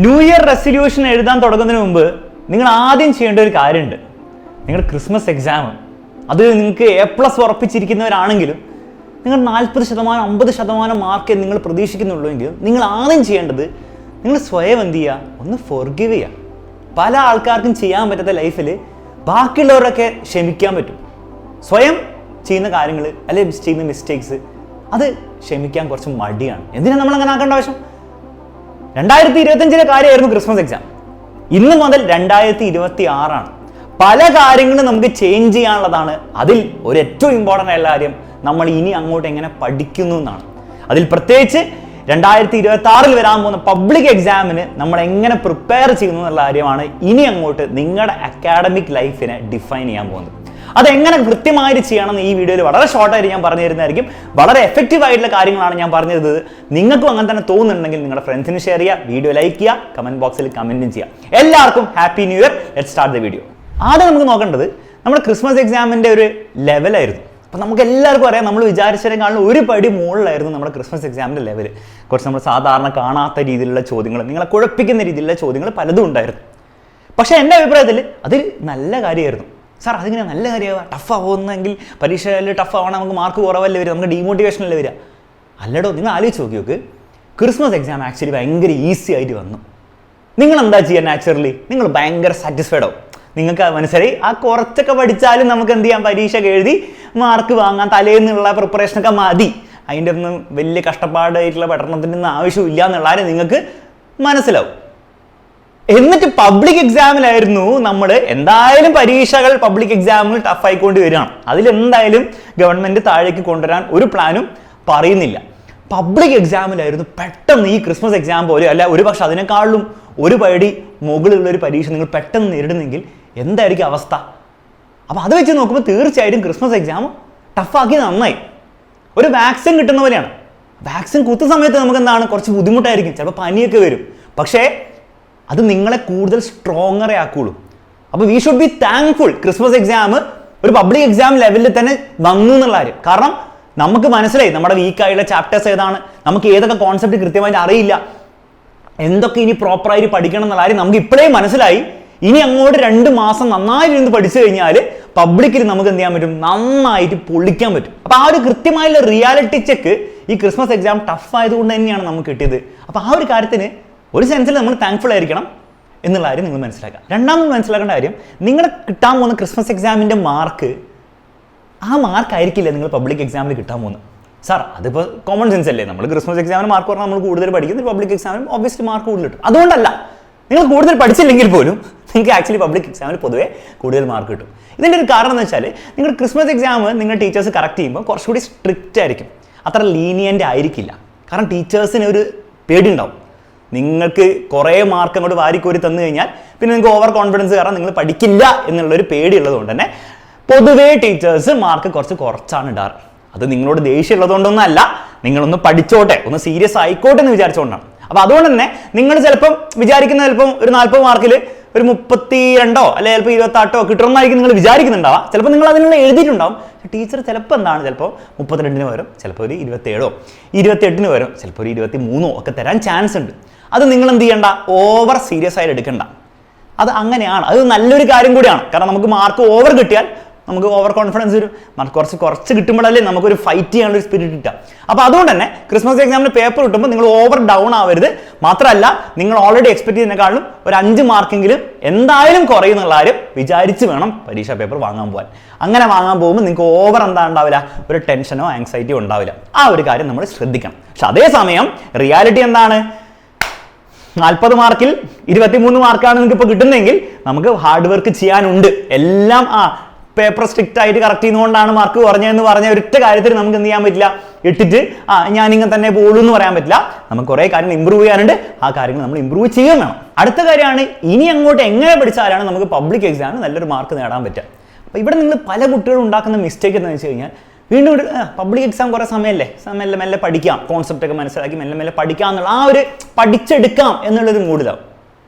New year resolution എഴുതാൻ തുടങ്ങുന്നതിന് മുമ്പ് നിങ്ങൾ ആദ്യം ചെയ്യേണ്ട ഒരു കാര്യമുണ്ട്. നിങ്ങളുടെ ക്രിസ്മസ് എക്സാം അത് നിങ്ങൾക്ക് A+ ഉറപ്പിച്ചിരിക്കുന്നവരാണെങ്കിലും നിങ്ങൾ 40% 50% മാർക്ക് നിങ്ങൾ പ്രതീക്ഷിക്കുന്നുള്ളൂ എങ്കിലും നിങ്ങൾ ആദ്യം ചെയ്യേണ്ടത് നിങ്ങൾ സ്വയം എന്ത് ചെയ്യുക, ഒന്ന് ഫോർഗിവ് ചെയ്യുക. പല ആൾക്കാർക്കും ചെയ്യാൻ പറ്റാത്ത ലൈഫിൽ ബാക്കിയുള്ളവരൊക്കെ ക്ഷമിക്കാൻ പറ്റും. സ്വയം ചെയ്യുന്ന കാര്യങ്ങൾ അല്ലെങ്കിൽ ചെയ്യുന്ന മിസ്റ്റേക്സ് അത് ക്ഷമിക്കാൻ കുറച്ച് മടിയാണ്. എന്തിനാണ് നമ്മൾ അങ്ങനെ ആക്കേണ്ട ആവശ്യം? 2025 കാര്യമായിരുന്നു ക്രിസ്മസ് എക്സാം. ഇന്ന് മുതൽ 2026 പല കാര്യങ്ങളും നമുക്ക് ചേഞ്ച് ചെയ്യാനുള്ളതാണ്. അതിൽ ഒരു ഏറ്റവും ഇമ്പോർട്ടൻ്റ് ആയിട്ടുള്ള കാര്യം നമ്മൾ ഇനി അങ്ങോട്ട് എങ്ങനെ പഠിക്കുന്നു എന്നാണ്. അതിൽ പ്രത്യേകിച്ച് 2026 വരാൻ പോകുന്ന പബ്ലിക് എക്സാമിന് നമ്മൾ എങ്ങനെ പ്രിപ്പയർ ചെയ്യുന്നു എന്നുള്ള കാര്യമാണ് ഇനി അങ്ങോട്ട് നിങ്ങളുടെ അക്കാഡമിക് ലൈഫിനെ ഡിഫൈൻ ചെയ്യാൻ പോകുന്നത്. അതെങ്ങനെ കൃത്യമായിട്ട് ചെയ്യണമെന്ന് ഈ വീഡിയോയിൽ വളരെ ഷോർട്ടായിട്ട് ഞാൻ പറഞ്ഞു തരുന്നതായിരിക്കും. വളരെ എഫക്റ്റീവ് ആയിട്ടുള്ള കാര്യങ്ങളാണ് ഞാൻ പറഞ്ഞു തരുന്നത്. നിങ്ങൾക്കും അങ്ങനെ തന്നെ തോന്നുന്നുണ്ടെങ്കിൽ നിങ്ങളുടെ ഫ്രണ്ട്സിന് ഷെയർ ചെയ്യുക, വീഡിയോ ലൈക്ക് ചെയ്യുക, കമന്റ് ബോക്സിൽ കമന്റും ചെയ്യുക. എല്ലാവർക്കും happy new year. Let's start the video. ആദ്യം നമുക്ക് നോക്കേണ്ടത് നമ്മുടെ ക്രിസ്മസ് എക്സാമിൻ്റെ ഒരു ലെവലായിരുന്നു. അപ്പോൾ നമുക്ക് എല്ലാവർക്കും അറിയാം, നമ്മൾ വിചാരിച്ചതിനേക്കാളും ഒരു പടി മുകളിലായിരുന്നു നമ്മുടെ ക്രിസ്മസ് എക്സാമിൻ്റെ ലെവൽ. കുറച്ച് നമ്മൾ സാധാരണ കാണാത്ത രീതിയിലുള്ള ചോദ്യങ്ങൾ, നിങ്ങളെ കുഴപ്പിക്കുന്ന രീതിയിലുള്ള ചോദ്യങ്ങൾ പലതും ഉണ്ടായിരുന്നു. പക്ഷേ എൻ്റെ അഭിപ്രായത്തിൽ അത് നല്ല കാര്യമായിരുന്നു. സാർ അതിങ്ങനെ നല്ല കാര്യമാവുക, ടഫാവുന്നെങ്കിൽ പരീക്ഷയിൽ ടഫാവണം, നമുക്ക് മാർക്ക് കുറവല്ലേ വരിക, നമുക്ക് ഡീമോട്ടിവേഷനല്ലേ വരിക. അല്ലടോ, നിങ്ങൾ ആലോചിച്ച് നോക്കി ക്രിസ്മസ് എക്സാം ആക്ച്വലി ഭയങ്കര ഈസി ആയിട്ട് വന്നു. നിങ്ങൾ എന്താ ചെയ്യുക? നാച്ചുറലി നിങ്ങൾ ഭയങ്കര സാറ്റിസ്ഫൈഡ് ആവും. നിങ്ങൾക്ക് മനസ്സിലായി ആ കുറച്ചൊക്കെ പഠിച്ചാലും നമുക്ക് എന്ത് ചെയ്യാം, പരീക്ഷ എഴുതി മാർക്ക് വാങ്ങാൻ തലേന്നുള്ള പ്രിപ്പറേഷനൊക്കെ മതി, അതിൻ്റെ ഒന്നും വലിയ കഷ്ടപ്പാടായിട്ടുള്ള പഠനത്തിൻ്റെ ഒന്നും ആവശ്യമില്ല എന്നുള്ള കാര്യം നിങ്ങൾക്ക് മനസ്സിലാവും. എന്നിട്ട് പബ്ലിക് എക്സാമിലായിരുന്നു നമ്മൾ എന്തായാലും പരീക്ഷകൾ പബ്ലിക് എക്സാമുകൾ ടഫായിക്കൊണ്ട് വരികയാണ്. അതിലെന്തായാലും ഗവൺമെൻറ് താഴേക്ക് കൊണ്ടുവരാൻ ഒരു പ്ലാനും പറയുന്നില്ല. പബ്ലിക് എക്സാമിലായിരുന്നു പെട്ടെന്ന് ഈ ക്രിസ്മസ് എക്സാം പോലെ അല്ല, ഒരു പക്ഷെ അതിനേക്കാളും ഒരു പടി മുകളിലുള്ളൊരു പരീക്ഷ നിങ്ങൾ പെട്ടെന്ന് നേരിടുന്നെങ്കിൽ എന്തായിരിക്കും അവസ്ഥ? അപ്പോൾ അത് വെച്ച് നോക്കുമ്പോൾ തീർച്ചയായിട്ടും ക്രിസ്മസ് എക്സാം ടഫാക്കി നന്നായി. ഒരു വാക്സിൻ കിട്ടുന്ന പോലെയാണ്. വാക്സിൻ കുത്തുന്ന സമയത്ത് നമുക്ക് എന്താണ്, കുറച്ച് ബുദ്ധിമുട്ടായിരിക്കും, ചിലപ്പോൾ പനിയൊക്കെ വരും. പക്ഷേ അത് നിങ്ങളെ കൂടുതൽ സ്ട്രോങ്ങറെ ആക്കുള്ളൂ. അപ്പോൾ we should be thankful Christmas exam ഒരു പബ്ലിക് എക്സാം ലെവലിൽ തന്നെ വന്നു എന്നുള്ള കാര്യം. കാരണം നമുക്ക് മനസ്സിലായി നമ്മുടെ വീക്കായുള്ള ചാപ്റ്റേഴ്സ് ഏതാണ്, നമുക്ക് ഏതൊക്കെ കോൺസെപ്റ്റ് കൃത്യമായിട്ട് അറിയില്ല, എന്തൊക്കെ ഇനി പ്രോപ്പറായിട്ട് പഠിക്കണം എന്നുള്ള കാര്യം നമുക്ക് ഇപ്പോഴേ മനസ്സിലായി. ഇനി അങ്ങോട്ട് 2 മാസം നന്നായിട്ട് പഠിച്ചു കഴിഞ്ഞാൽ പബ്ലിക്കിൽ നമുക്ക് എന്ത് ചെയ്യാൻ പറ്റും, നന്നായിട്ട് പൊളിക്കാൻ പറ്റും. അപ്പോൾ ആ ഒരു കൃത്യമായുള്ള റിയാലിറ്റി ചെക്ക് ഈ ക്രിസ്മസ് എക്സാം ടഫ് ആയതുകൊണ്ട് തന്നെയാണ് നമുക്ക് കിട്ടിയത്. അപ്പോൾ ആ ഒരു കാര്യത്തിന് ഒരു സെൻസിൽ നമ്മൾ താങ്ക്ഫുൾ ആയിരിക്കണം എന്നുള്ള കാര്യം നിങ്ങൾ മനസ്സിലാക്കുക. രണ്ടാമത് മനസ്സിലാക്കേണ്ട കാര്യം, നിങ്ങളുടെ കിട്ടാൻ പോകുന്ന ക്രിസ്മസ് എക്സാമിൻ്റെ മാർക്ക് ആ മാർക്കായിരിക്കില്ല നിങ്ങൾ പബ്ലിക് എക്സാമിൽ കിട്ടാൻ പോകുന്നത്. സാർ അതിപ്പോൾ കോമൺ സെൻസ് അല്ലേ, നമ്മൾ ക്രിസ്മസ് എക്സാമിന് മാർക്ക് പറഞ്ഞാൽ നമ്മൾ കൂടുതൽ പഠിക്കുന്നത് പബ്ലിക് എക്സാമിനും ഒബ്വിയസ്ലി മാർക്ക് കൂടുതൽ കിട്ടും. അതുകൊണ്ടല്ല, നിങ്ങൾ കൂടുതൽ പഠിച്ചില്ലെങ്കിൽ പോലും നിങ്ങൾക്ക് ആക്ച്വലി പബ്ലിക് എക്സാമിൽ പൊതുവേ കൂടുതൽ മാർക്ക് കിട്ടും. ഇതിൻ്റെ ഒരു കാരണം എന്ന് വെച്ചാൽ നിങ്ങൾ ക്രിസ്മസ് എക്സാം നിങ്ങൾ ടീച്ചേഴ്സ് കറക്റ്റ് ചെയ്യുമ്പോൾ കുറച്ചുകൂടി സ്ട്രിക്റ്റ് ആയിരിക്കും, അത്ര ലീനിയൻ്റ് ആയിരിക്കില്ല. കാരണം ടീച്ചേഴ്സിന് ഒരു പേടി ഉണ്ടാവും. നിങ്ങൾക്ക് കുറേ മാർക്ക് അങ്ങോട്ട് വാരിക്കോരി തന്നു കഴിഞ്ഞാൽ പിന്നെ നിങ്ങൾക്ക് ഓവർ കോൺഫിഡൻസ് കാരണം നിങ്ങൾ പഠിക്കില്ല എന്നുള്ളൊരു പേടി ഉള്ളതുകൊണ്ട് തന്നെ പൊതുവേ ടീച്ചേഴ്സ് മാർക്ക് കുറച്ചാണ് ഇടാറ്. അത് നിങ്ങളോട് ദേഷ്യം ഉള്ളതുകൊണ്ടൊന്നും അല്ല, നിങ്ങളൊന്ന് പഠിച്ചോട്ടെ, ഒന്ന് സീരിയസ് ആയിക്കോട്ടെ എന്ന് വിചാരിച്ചുകൊണ്ടാണ്. അപ്പോൾ അതുകൊണ്ട് തന്നെ നിങ്ങൾ ചിലപ്പം വിചാരിക്കുന്ന ചിലപ്പം ഒരു 40 മാർക്കിൽ ഒരു 32 അല്ലെങ്കിൽ ചിലപ്പോൾ 28 കിട്ടണമെന്നായിരിക്കും നിങ്ങൾ വിചാരിക്കുന്നുണ്ടാവാം. ചിലപ്പോൾ നിങ്ങൾ അതിനുള്ള എഴുതിയിട്ടുണ്ടാവും. ടീച്ചർ ചിലപ്പോൾ എന്താണ്, ചിലപ്പോൾ 32 വരും, ചിലപ്പോൾ ഒരു 27 28 വരും, ചിലപ്പോൾ ഒരു 23 ഒക്കെ തരാൻ ചാൻസ് ഉണ്ട്. അത് നിങ്ങൾ എന്ത് ചെയ്യണ്ട, ഓവർ സീരിയസ് ആയിട്ട് എടുക്കണ്ട. അത് അങ്ങനെയാണ്, അത് നല്ലൊരു കാര്യം കൂടിയാണ്. കാരണം നമുക്ക് മാർക്ക് ഓവർ കിട്ടിയാൽ നമുക്ക് ഓവർ കോൺഫിഡൻസ് വരും. മാർക്ക് കുറച്ച് കിട്ടുമ്പോഴല്ലേ നമുക്കൊരു ഫൈറ്റ് ചെയ്യാനുള്ള ഒരു സ്പിരിറ്റ് കിട്ടുക. അപ്പോൾ അതുകൊണ്ട് തന്നെ ക്രിസ്മസ് എക്സാമിന് പേപ്പർ കിട്ടുമ്പോൾ നിങ്ങൾ ഓവർ ഡൗൺ ആവരുത്. മാത്രമല്ല, നിങ്ങൾ ഓൾറെഡി എക്സ്പെക്ട് ചെയ്യുന്നതിനേക്കാളും ഒരു 5 മാർക്കെങ്കിലും എന്തായാലും കുറയുന്നുള്ള കാര്യം വിചാരിച്ച് വേണം പരീക്ഷാ പേപ്പർ വാങ്ങാൻ പോകാൻ. അങ്ങനെ വാങ്ങാൻ പോകുമ്പോൾ നിങ്ങൾക്ക് ഓവർ എന്താ ഉണ്ടാവില്ല, ഒരു ടെൻഷനോ ആങ്സൈറ്റിയോ ഉണ്ടാവില്ല. ആ ഒരു കാര്യം നമ്മൾ ശ്രദ്ധിക്കണം. പക്ഷെ അതേസമയം റിയാലിറ്റി എന്താണ്, 40 മാർക്കിൽ 23 മാർക്കാണ് നിങ്ങൾക്ക് ഇപ്പോൾ കിട്ടുന്നതെങ്കിൽ നമുക്ക് ഹാർഡ് വർക്ക് ചെയ്യാനുണ്ട്. എല്ലാം പേപ്പർ സ്ട്രിക്റ്റ് ആയിട്ട് കറക്റ്റ് ചെയ്യുന്നതുകൊണ്ടാണ് മാർക്ക് കുറഞ്ഞതെന്ന് പറഞ്ഞ ഒരൊറ്റ കാര്യത്തിൽ നമുക്ക് എന്ത് ചെയ്യാൻ പറ്റില്ല, ഇട്ടിട്ട് ഞാനിങ്ങനെ തന്നെ പോകുള്ളൂ എന്ന് പറയാൻ പറ്റില്ല. നമുക്ക് കുറേ കാര്യങ്ങൾ ഇമ്പ്രൂവ് ചെയ്യാനുണ്ട്. ആ കാര്യങ്ങൾ നമ്മൾ ഇമ്പ്രൂവ് ചെയ്യാൻ വേണം. അടുത്ത കാര്യമാണ്, ഇനി അങ്ങോട്ട് എങ്ങനെ പഠിച്ചാലാണ് നമുക്ക് പബ്ലിക് എക്സാമിന് നല്ലൊരു മാർക്ക് നേടാൻ പറ്റുക. അപ്പോൾ ഇവിടെ നിങ്ങൾ പല കുട്ടികളും ഉണ്ടാക്കുന്ന മിസ്റ്റേക്ക് എന്താണെന്ന് വെച്ച് കഴിഞ്ഞാൽ, വീണ്ടും പബ്ലിക് എക്സാം കുറേ സമയമല്ലേ, മെല്ലെ പഠിക്കാം, കോൺസെപ്റ്റ് ഒക്കെ മനസ്സിലാക്കി മെല്ലെ പഠിക്കാം എന്നുള്ള ആ ഒരു പഠിച്ചെടുക്കാം എന്നുള്ളൊരു മൂഡിലാവും.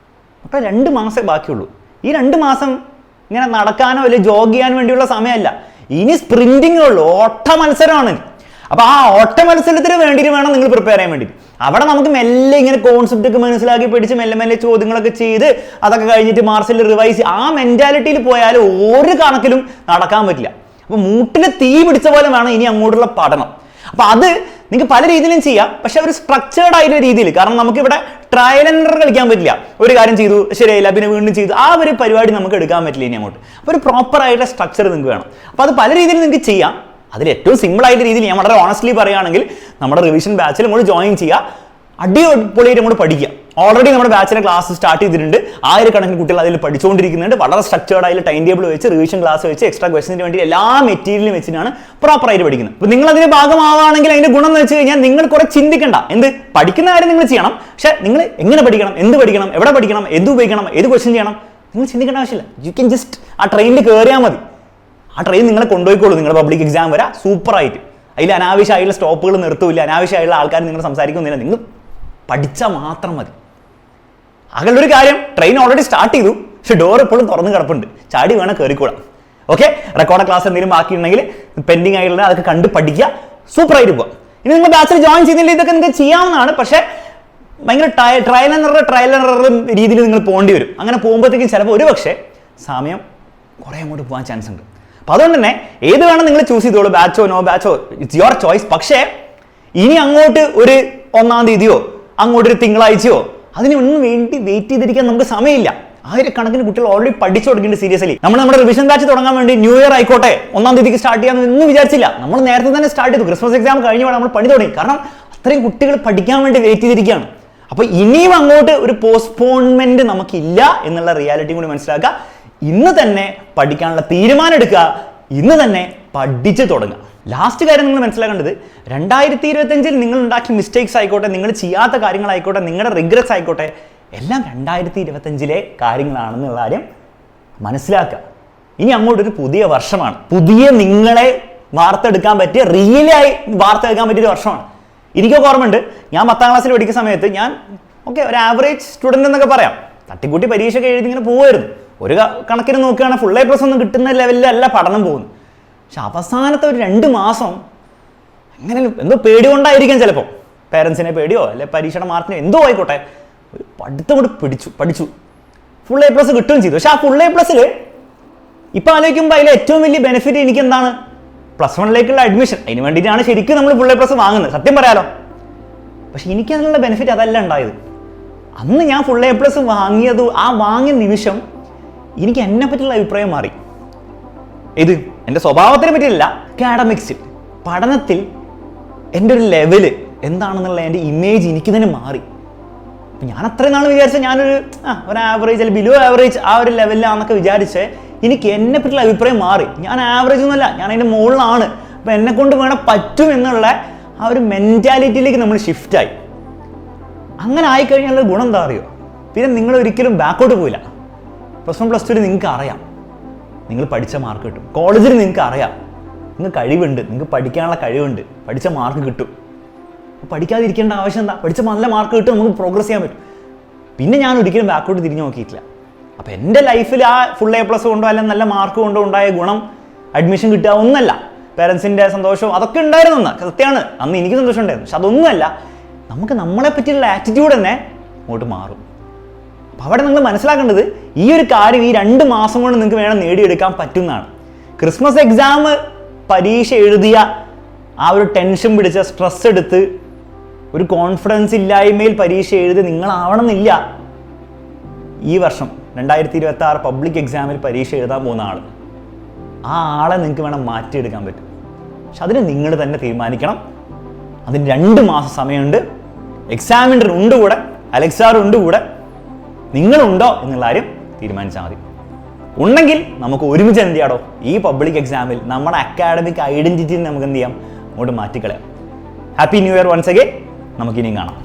അപ്പോൾ 2 മാസമേ ബാക്കിയുള്ളൂ. ഈ 2 മാസം ഇങ്ങനെ നടക്കാനോ അല്ലെങ്കിൽ ജോഗ് ചെയ്യാൻ വേണ്ടിയുള്ള സമയമല്ല, ഇനി സ്പ്രിന്റിങ്ങേ ഉള്ളൂ, ഓട്ട മത്സരമാണ്. അപ്പോൾ ആ ഓട്ട മത്സരത്തിന് വേണ്ടിയിട്ട് വേണം നിങ്ങൾ പ്രിപ്പയർ ചെയ്യാൻ വേണ്ടി. അവിടെ നമുക്ക് മെല്ലെ ഇങ്ങനെ കോൺസെപ്റ്റ് ഒക്കെ മനസ്സിലാക്കി പഠിച്ച് മെല്ലെ മെല്ലെ ചോദ്യങ്ങളൊക്കെ ചെയ്ത് അതൊക്കെ കഴിഞ്ഞിട്ട് മാർച്ചിൽ റിവൈസ് ആ മെന്റാലിറ്റിയിൽ പോയാൽ ഒരു കണക്കിലും നടക്കാൻ പറ്റില്ല. അപ്പൊ മൂട്ടില് തീ പിടിച്ച പോലെ വേണം ഇനി അങ്ങോട്ടുള്ള പഠനം. അപ്പൊ അത് നിങ്ങൾക്ക് പല രീതിയിലും ചെയ്യാം, പക്ഷെ ഒരു സ്ട്രക്ചേർഡ് ആയിട്ടുള്ള രീതിയിൽ. കാരണം നമുക്ക് ഇവിടെ ട്രയൽ ആൻഡ് എറർ കളിക്കാൻ പറ്റില്ല. ഒരു കാര്യം ചെയ്തു ശരിയായില്ല പിന്നെ വീണ്ടും ചെയ്തു, ആ ഒരു പരിപാടി നമുക്ക് എടുക്കാൻ പറ്റില്ല ഇനി അങ്ങോട്ട്. അപ്പോൾ ഒരു പ്രോപ്പർ ആയിട്ടുള്ള സ്ട്രക്ചർ നിങ്ങൾക്ക് വേണം. അപ്പോൾ അത് പല രീതിയിൽ നിങ്ങൾക്ക് ചെയ്യാം. അതിൽ ഏറ്റവും സിമ്പിൾ ആയിട്ട് രീതിയിൽ ഞാൻ വളരെ ഓണസ്റ്റ്ലി പറയുകയാണെങ്കിൽ നമ്മുടെ റിവിഷൻ ബാച്ചിൽ നമ്മൾ ജോയിൻ ചെയ്യുക, അടിപൊളിയായിട്ട് നമ്മൾ പഠിക്കുക. ഓൾറെഡി നമ്മുടെ ബാച്ചിലെ ക്ലാസ് സ്റ്റാർട്ട് ചെയ്തിട്ടുണ്ട്. 1000 കണക്കിന് കുട്ടികൾ അതിൽ പഠിച്ചുകൊണ്ടിരിക്കുന്നുണ്ട്. വളരെ സ്ട്രക്ചേർഡ് ആയിട്ട് ടൈം ടേബിൾ വെച്ച് റിവിഷൻ ക്ലാസ് വെച്ച് എക്സ്ട്രാ ക്വസ്റ്റിന് വേണ്ടി എല്ലാ മെറ്റീരിയലും വെച്ചിട്ടാണ് പ്രോപ്പറായിട്ട് പഠിക്കുന്നത്. അപ്പോൾ നിങ്ങൾ അതിന്റെ ഭാഗമാവുകയാണെങ്കിൽ അതിന്റെ ഗുണം എന്ന് വെച്ച് കഴിഞ്ഞാൽ നിങ്ങൾ കുറെ ചിന്തിക്കേണ്ട. എന്ത് പഠിക്കുന്ന കാര്യം നിങ്ങൾ ചെയ്യണം, പക്ഷെ നിങ്ങൾ എങ്ങനെ പഠിക്കണം, എന്ത് പഠിക്കണം, എവിടെ പഠിക്കണം, എന്ത് ഉപയോഗിക്കണം, ഏത് ക്വസ്റ്റ്യൻ ചെയ്യണം, നിങ്ങൾ ചിന്തിക്കേണ്ട ആവശ്യമില്ല. യു ക്യാൻ ജസ്റ്റ് ആ ട്രെയിനിൽ കയറിയാൽ മതി. ആ ട്രെയിൻ നിങ്ങളെ കൊണ്ടുപോയിക്കോളൂ നിങ്ങളുടെ പബ്ലിക് എക്സാം വരെ സൂപ്പറായിട്ട്. അതിൽ അനാവശ്യമായിട്ടുള്ള സ്റ്റോപ്പുകൾ നിർത്തൂല്ല, അനാവശ്യമായുള്ള ആൾക്കാർ നിങ്ങൾ സംസാരിക്കുന്നില്ല. നിങ്ങൾ പഠിച്ചാൽ മാത്രം മതി. അങ്ങനൊരു കാര്യം, ട്രെയിൻ ഓൾറെഡി സ്റ്റാർട്ട് ചെയ്തു, പക്ഷെ ഡോർ എപ്പോഴും തുറന്ന് കിടപ്പുണ്ട്. ചാടി വേണം കയറിക്കൂടാം. ഓക്കെ, റെക്കോർഡ് ക്ലാസ് എന്തെങ്കിലും ബാക്കിയുണ്ടെങ്കിൽ പെൻഡിങ് ആയിട്ടുള്ള അതൊക്കെ കണ്ട് പഠിക്കുക, സൂപ്പറായിട്ട് പോവാം. ഇനി നിങ്ങൾ ബാച്ചിൽ ജോയിൻ ചെയ്യുന്നില്ല ഇതൊക്കെ നിങ്ങൾക്ക് ചെയ്യാവുന്നതാണ്. പക്ഷേ ഭയങ്കര ട്രയൽ ആൻഡ് എറർ രീതിയിൽ നിങ്ങൾ പോകേണ്ടി വരും. അങ്ങനെ പോകുമ്പോഴത്തേക്കും ചിലപ്പോൾ ഒരു പക്ഷേ സമയം കുറേ അങ്ങോട്ട് പോകാൻ ചാൻസ് ഉണ്ട്. അപ്പോൾ അതുകൊണ്ട് തന്നെ ഏത് വേണം നിങ്ങൾ ചൂസ് ചെയ്തോളൂ, ബാച്ചോ നോ ബാച്ചോ, ഇറ്റ്സ് യുവർ ചോയ്സ്. പക്ഷേ ഇനി അങ്ങോട്ട് ഒരു 1-ാം തീയതിയോ അങ്ങോട്ടൊരു തിങ്കളാഴ്ചയോ അതിനൊന്നും വേണ്ടി വെയിറ്റ് ചെയ്തിരിക്കാൻ നമുക്ക് സമയമില്ല. 1000 കണക്കിന് കുട്ടികൾ ഓൾറെഡി പഠിച്ചു തുടങ്ങിയിട്ട് സീരിയസ്ലി. നമ്മുടെ റിവിഷൻ ബാച്ച് തുടങ്ങാൻ വേണ്ടി ന്യൂ ഇയർ ആയിക്കോട്ടെ 1-ാം തീയതിക്ക് സ്റ്റാർട്ട് ചെയ്യാമെന്ന് വിചാരിച്ചില്ല. നമ്മൾ നേരത്തെ തന്നെ സ്റ്റാർട്ട് ചെയ്തു. ക്രിസ്മസ് എക്സാം കഴിഞ്ഞ നമ്മൾ പണി തുടങ്ങി. കാരണം അത്രയും കുട്ടികൾ പഠിക്കാൻ വേണ്ടി വെയിറ്റ് ചെയ്തിരിക്കുകയാണ്. അപ്പോൾ ഇനിയും അങ്ങോട്ട് ഒരു പോസ്റ്റ്പോൺമെന്റ് നമുക്കില്ല എന്നുള്ള റിയാലിറ്റി കൂടി മനസ്സിലാക്കുക. ഇന്ന് തന്നെ പഠിക്കാനുള്ള തീരുമാനം എടുക്കുക, ഇന്ന് തന്നെ പഠിച്ചു തുടങ്ങുക. ലാസ്റ്റ് കാര്യം നിങ്ങൾ മനസ്സിലാക്കേണ്ടത് 2025 നിങ്ങൾ ഉണ്ടാക്കിയ മിസ്റ്റേക്സ് ആയിക്കോട്ടെ, നിങ്ങൾ ചെയ്യാത്ത കാര്യങ്ങളായിക്കോട്ടെ, നിങ്ങളുടെ റിഗ്രറ്റ്സ് ആയിക്കോട്ടെ, എല്ലാം 2025 കാര്യങ്ങളാണെന്നുള്ള കാര്യം മനസ്സിലാക്കുക. ഇനി അങ്ങോട്ടൊരു പുതിയ വർഷമാണ്. പുതിയ നിങ്ങളെ വാർത്തെടുക്കാൻ പറ്റിയ, റിയലായി വാർത്തെടുക്കാൻ പറ്റിയൊരു വർഷമാണ്. എനിക്കൊക്കെ ഓർമ്മയുണ്ട്, ഞാൻ 10ാം ക്ലാസ്സിൽ പഠിക്കുന്ന സമയത്ത് ഞാൻ ഒരു ആവറേജ് സ്റ്റുഡൻ്റ് എന്നൊക്കെ പറയാം. തട്ടിക്കൂട്ടി പരീക്ഷയൊക്കെ എഴുതി ഇങ്ങനെ പോകുമായിരുന്നു. ഒരു കണക്കിന് നോക്കുകയാണെങ്കിൽ ഫുൾ A+ ഒന്നും കിട്ടുന്ന ലെവലിലല്ല പഠനം പോകുന്നു. പക്ഷെ അവസാനത്തെ ഒരു 2 മാസം അങ്ങനെ എന്തോ പേടി കൊണ്ടായിരിക്കാം, ചിലപ്പോൾ പേരൻസിനെ പേടിയോ അല്ലെ പരീക്ഷയുടെ മാർക്കിനോ എന്തോ ആയിക്കോട്ടെ, ഒരു പഠിത്തം കൂടി പഠിച്ചു ഫുൾ A+ കിട്ടുകയും ചെയ്തു. പക്ഷെ ആ ഫുൾ A+ൽ ഇപ്പം ആലോചിക്കുമ്പോൾ അതിൽ ഏറ്റവും വലിയ ബെനിഫിറ്റ് എനിക്ക് എന്താണ്? +1 അഡ്മിഷൻ. അതിന് വേണ്ടിയിട്ടാണ് ശരിക്കും നമ്മൾ ഫുൾ A+ വാങ്ങുന്നത്, സത്യം പറയാലോ. പക്ഷെ എനിക്കതിനുള്ള ബെനിഫിറ്റ് അതല്ല ഉണ്ടായത്. അന്ന് ഞാൻ ഫുൾ A+ വാങ്ങിയത്, ആ വാങ്ങിയ നിമിഷം എനിക്ക് എന്നെ പറ്റിയുള്ള അഭിപ്രായം മാറി. ഇത് എൻ്റെ സ്വഭാവത്തിനെ പറ്റിയില്ല, അക്കാഡമിക്സിൽ പഠനത്തിൽ എൻ്റെ ഒരു ലെവല് എന്താണെന്നുള്ള എൻ്റെ ഇമേജ് എനിക്ക് തന്നെ മാറി. അപ്പം ഞാൻ അത്രയും നാൾ വിചാരിച്ച ഞാനൊരു ആവറേജ് അല്ലെങ്കിൽ ബിലോ ആവറേജ് ആ ഒരു ലെവലിലാണെന്നൊക്കെ വിചാരിച്ച് എനിക്ക് എന്നെ പറ്റിയുള്ള അഭിപ്രായം മാറി. ഞാൻ ആവറേജ് ഒന്നുമല്ല, ഞാൻ അതിൻ്റെ മുകളിലാണ്. അപ്പം എന്നെ കൊണ്ട് വേണം പറ്റും എന്നുള്ള ആ ഒരു മെൻറ്റാലിറ്റിയിലേക്ക് നമ്മൾ ഷിഫ്റ്റായി. അങ്ങനെ ആയിക്കഴിഞ്ഞാൽ ഗുണം എന്താ അറിയോ? പിന്നെ നിങ്ങൾ ഒരിക്കലും ബാക്കോട്ട് പോയില്ല. +1 +2 നിങ്ങൾക്ക് അറിയാം നിങ്ങൾ പഠിച്ച മാർക്ക് കിട്ടും. കോളേജിൽ നിങ്ങൾക്ക് അറിയാം നിങ്ങൾക്ക് കഴിവുണ്ട്, നിങ്ങൾക്ക് പഠിക്കാനുള്ള കഴിവുണ്ട്, പഠിച്ച മാർക്ക് കിട്ടും. പഠിക്കാതിരിക്കേണ്ട ആവശ്യം എന്താ? പഠിച്ച നല്ല മാർക്ക് കിട്ടും, നമുക്ക് പ്രോഗ്രസ് ചെയ്യാൻ പറ്റും. പിന്നെ ഞാൻ ഒരിക്കലും ബാക്കോട്ട് തിരിഞ്ഞു നോക്കിയിട്ടില്ല. അപ്പോൾ എൻ്റെ ലൈഫിൽ ആ ഫുൾ A+ കൊണ്ടോ അല്ലെങ്കിൽ നല്ല മാർക്ക് കൊണ്ടോ ഉണ്ടായ ഗുണം അഡ്മിഷൻ കിട്ടുക ഒന്നല്ല. പേരൻസിൻ്റെ സന്തോഷവും അതൊക്കെ ഉണ്ടായിരുന്നു, സത്യമാണ്, അന്ന് എനിക്ക് സന്തോഷം ഉണ്ടായിരുന്നു. പക്ഷെ അതൊന്നുമല്ല, നമുക്ക് നമ്മളെ പറ്റിയുള്ള ആറ്റിറ്റ്യൂഡ് തന്നെ അങ്ങോട്ട് മാറും. അപ്പോൾ അവിടെ നിങ്ങൾ മനസ്സിലാക്കേണ്ടത് ഈ ഒരു കാര്യം ഈ 2 മാസം കൊണ്ട് നിങ്ങൾക്ക് വേണം നേടിയെടുക്കാൻ പറ്റുന്നതാണ്. ക്രിസ്മസ് എക്സാം പരീക്ഷ എഴുതിയ ആ ഒരു ടെൻഷൻ പിടിച്ച സ്ട്രെസ് എടുത്ത് ഒരു കോൺഫിഡൻസ് ഇല്ലായ്മയിൽ പരീക്ഷ എഴുതി നിങ്ങളാവണമെന്നില്ല ഈ വർഷം 2026 പബ്ലിക് എക്സാമിൽ പരീക്ഷ എഴുതാൻ പോകുന്ന ആൾ. ആ ആളെ നിങ്ങൾക്ക് വേണം മാറ്റിയെടുക്കാൻ പറ്റും. പക്ഷെ അതിന് നിങ്ങൾ തന്നെ തീരുമാനിക്കണം. അതിന് 2 മാസം സമയമുണ്ട്. എക്സാമിനർ ഉണ്ട് കൂടെ, അലക്സാർ ഉണ്ട് കൂടെ, നിങ്ങളുണ്ടോ എന്നുള്ള കാര്യം തീരുമാനിച്ചാൽ മതി. ഉണ്ടെങ്കിൽ നമുക്ക് ഒരുമിച്ച് എന്ത് ചെയ്യാടോ ഈ പബ്ലിക് എക്സാമിൽ നമ്മുടെ അക്കാഡമിക് ഐഡന്റിറ്റി നമുക്ക് എന്ത് ചെയ്യാം, അങ്ങോട്ട് മാറ്റിക്കളയാം. Happy new year once again. നമുക്കിനിയും കാണാം.